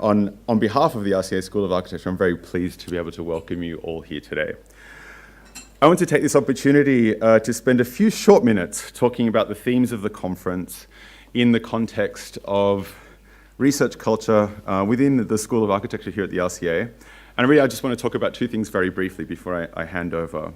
On behalf of the RCA School of Architecture, I'm very pleased to be able to welcome you all here today. I want to take this opportunity to spend a few short minutes talking about the themes of the conference in the context of research culture within the School of Architecture here at the RCA. And really, I just want to talk about two things very briefly before I hand over.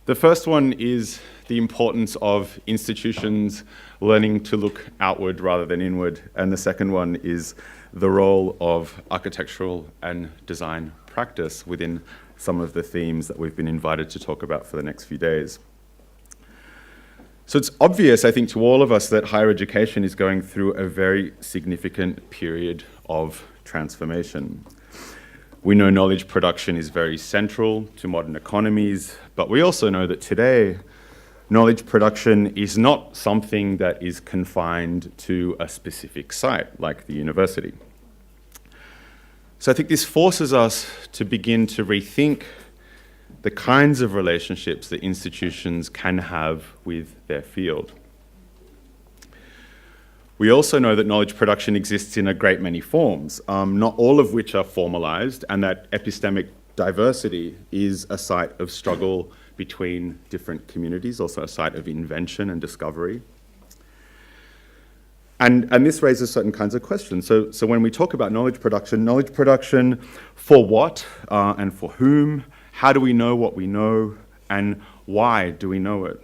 The first one is the importance of institutions learning to look outward rather than inward. And the second one is the role of architectural and design practice within some of the themes that we've been invited to talk about for the next few days. So it's obvious, I think, to all of us that higher education is going through a very significant period of transformation. We know knowledge production is very central to modern economies, but we also know that today, knowledge production is not something that is confined to a specific site, like the university. So I think this forces us to begin to rethink the kinds of relationships that institutions can have with their field. We also know that knowledge production exists in a great many forms, not all of which are formalized, and that epistemic diversity is a site of struggle between different communities, also a site of invention and discovery. And this raises certain kinds of questions. So when we talk about knowledge production for what and for whom? How do we know what we know? And why do we know it?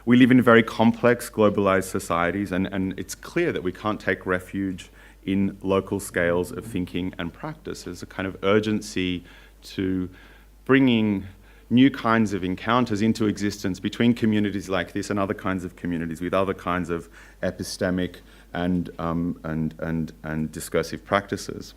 We live in very complex, globalized societies, and it's clear that we can't take refuge in local scales of thinking and practice. There's a kind of urgency to bringing new kinds of encounters into existence between communities like this and other kinds of communities with other kinds of epistemic and discursive practices.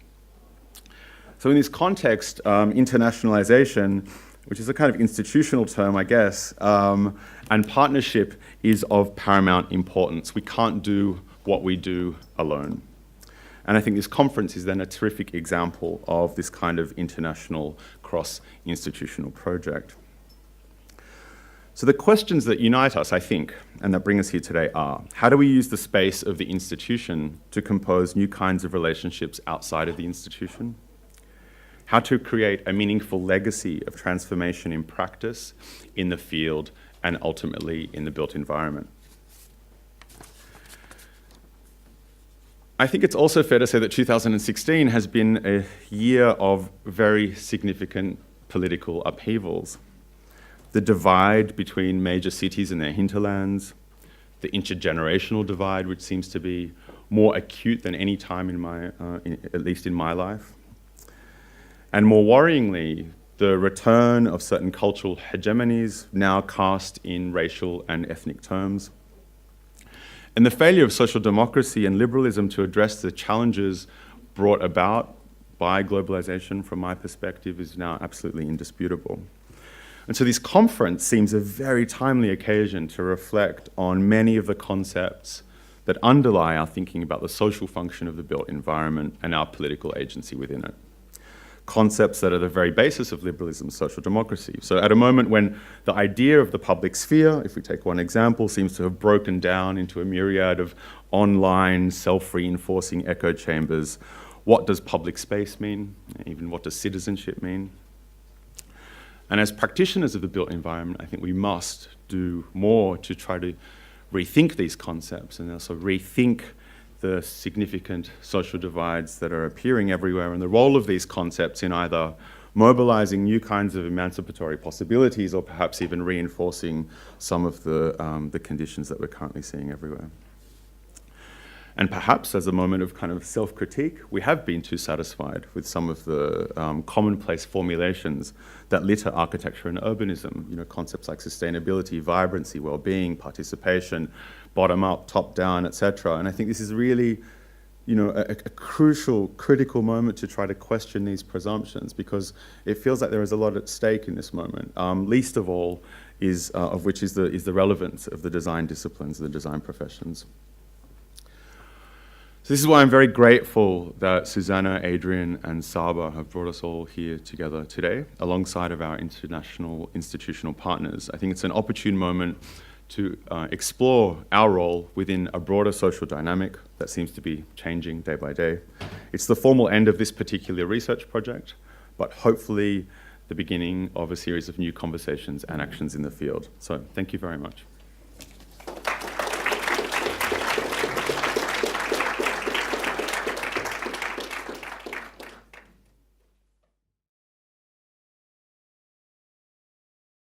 So in this context, internationalization, which is a kind of institutional term, I guess, and partnership is of paramount importance. We can't do what we do alone. And I think this conference is then a terrific example of this kind of international cross-institutional project. So the questions that unite us, I think, and that bring us here today are, how do we use the space of the institution to compose new kinds of relationships outside of the institution? How to create a meaningful legacy of transformation in practice, in the field, and ultimately in the built environment. I think it's also fair to say that 2016 has been a year of very significant political upheavals. The divide between major cities and their hinterlands, the intergenerational divide, which seems to be more acute than any time in my, at least in my life. And more worryingly, the return of certain cultural hegemonies now cast in racial and ethnic terms. And the failure of social democracy and liberalism to address the challenges brought about by globalization, from my perspective, is now absolutely indisputable. And so this conference seems a very timely occasion to reflect on many of the concepts that underlie our thinking about the social function of the built environment and our political agency within it. Concepts that are the very basis of liberalism, social democracy. So at a moment when the idea of the public sphere, if we take one example, seems to have broken down into a myriad of online, self-reinforcing echo chambers, what does public space mean? Even what does citizenship mean? And as practitioners of the built environment, I think we must do more to try to rethink these concepts and also rethink the significant social divides that are appearing everywhere, and the role of these concepts in either mobilizing new kinds of emancipatory possibilities or perhaps even reinforcing some of the conditions that we're currently seeing everywhere. And perhaps as a moment of kind of self-critique, we have been too satisfied with some of the commonplace formulations that litter architecture and urbanism, concepts like sustainability, vibrancy, well-being, participation, bottom-up, top-down, etc. And I think this is really, a crucial, critical moment to try to question these presumptions, because it feels like there is a lot at stake in this moment. Least of all of which is the relevance of the design disciplines, the design professions. So this is why I'm very grateful that Susanna, Adrian, and Saba have brought us all here together today, alongside of our international institutional partners. I think it's an opportune moment to explore our role within a broader social dynamic that seems to be changing day by day. It's the formal end of this particular research project, but hopefully the beginning of a series of new conversations and actions in the field. So thank you very much.